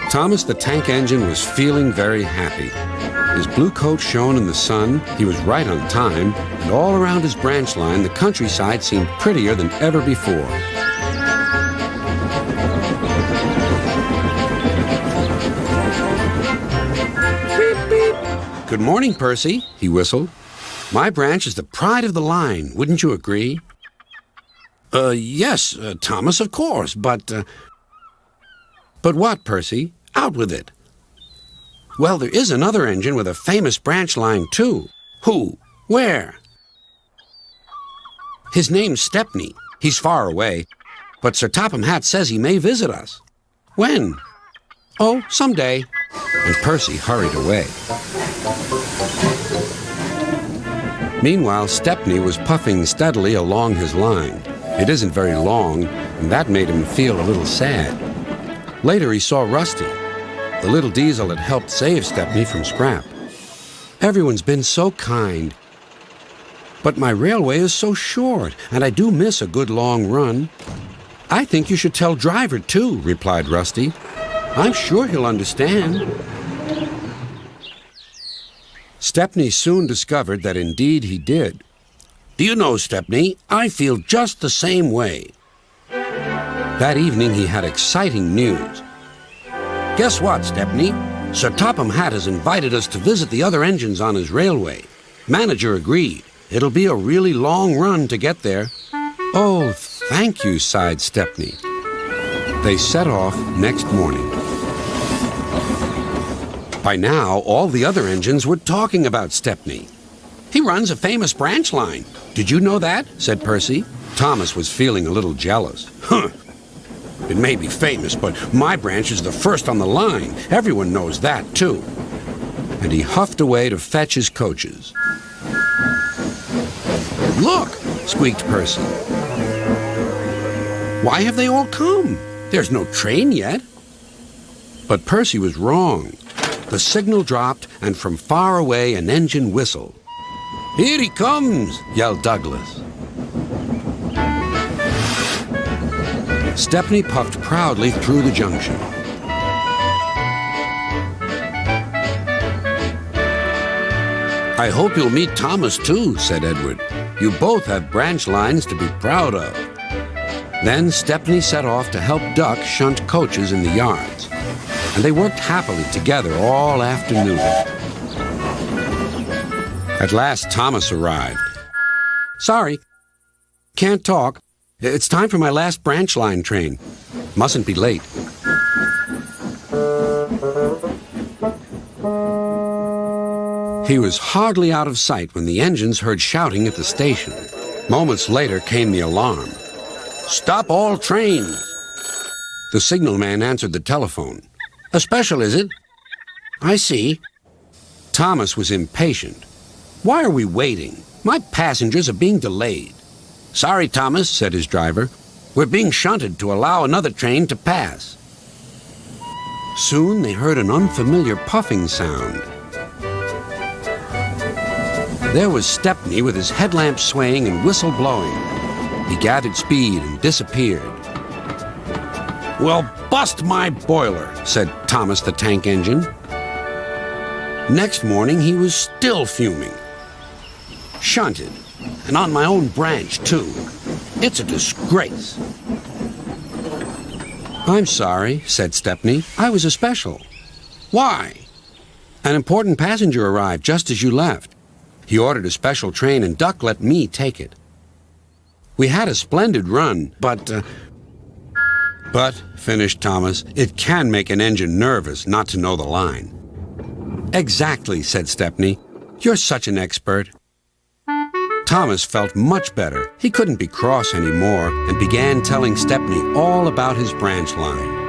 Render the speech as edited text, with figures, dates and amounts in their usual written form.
Thomas the tank engine was feeling very happy. His blue coat shone in the sun, he was right on time, and all around his branch line, the countryside seemed prettier than ever before. Beep, beep. Good morning, Percy, he whistled. My branch is the pride of the line, wouldn't you agree? Yes, Thomas, of course, but... But what, Percy? Out with it. Well, there is another engine with a famous branch line, too. Who? Where? His name's Stepney. He's far away, but Sir Topham Hatt says he may visit us. When? Oh, someday. And Percy hurried away. Meanwhile, Stepney was puffing steadily along his line. It isn't very long, and that made him feel a little sad. Later, he saw Rusty. The little diesel had helped save Stepney from scrap. Everyone's been so kind. But my railway is so short, and I do miss a good long run. I think you should tell Driver, too, replied Rusty. I'm sure he'll understand. Stepney soon discovered that indeed he did. Do you know, Stepney, I feel just the same way. That evening he had exciting news. Guess what, Stepney? Sir Topham Hatt has invited us to visit the other engines on his railway. Manager agreed. It'll be a really long run to get there. Oh, thank you, sighed Stepney. They set off next morning. By now, all the other engines were talking about Stepney. He runs a famous branch line. Did you know that? Said Percy. Thomas was feeling a little jealous. Huh. It may be famous, but my branch is the first on the line. Everyone knows that, too. And he huffed away to fetch his coaches. Look, squeaked Percy. Why have they all come? There's no train yet. But Percy was wrong. The signal dropped, and from far away an engine whistled. Here he comes, yelled Douglas. Stepney puffed proudly through the junction. I hope you'll meet Thomas, too, said Edward. You both have branch lines to be proud of. Then Stepney set off to help Duck shunt coaches in the yards, and they worked happily together all afternoon. At last, Thomas arrived. Sorry, can't talk. It's time for my last branch line train. Mustn't be late. He was hardly out of sight when the engines heard shouting at the station. Moments later came the alarm. Stop all trains! The signalman answered the telephone. A special, is it? I see. Thomas was impatient. Why are we waiting? My passengers are being delayed. Sorry, Thomas, said his driver. We're being shunted to allow another train to pass. Soon they heard an unfamiliar puffing sound. There was Stepney with his headlamp swaying and whistle blowing. He gathered speed and disappeared. Well, bust my boiler, said Thomas the tank engine. Next morning he was still fuming. Shunted. And on my own branch, too. It's a disgrace. I'm sorry, said Stepney. I was a special. Why? An important passenger arrived just as you left. He ordered a special train, and Duck let me take it. We had a splendid run, but, finished Thomas, it can make an engine nervous not to know the line. Exactly, said Stepney. You're such an expert. Thomas felt much better. He couldn't be cross anymore and began telling Stepney all about his branch line.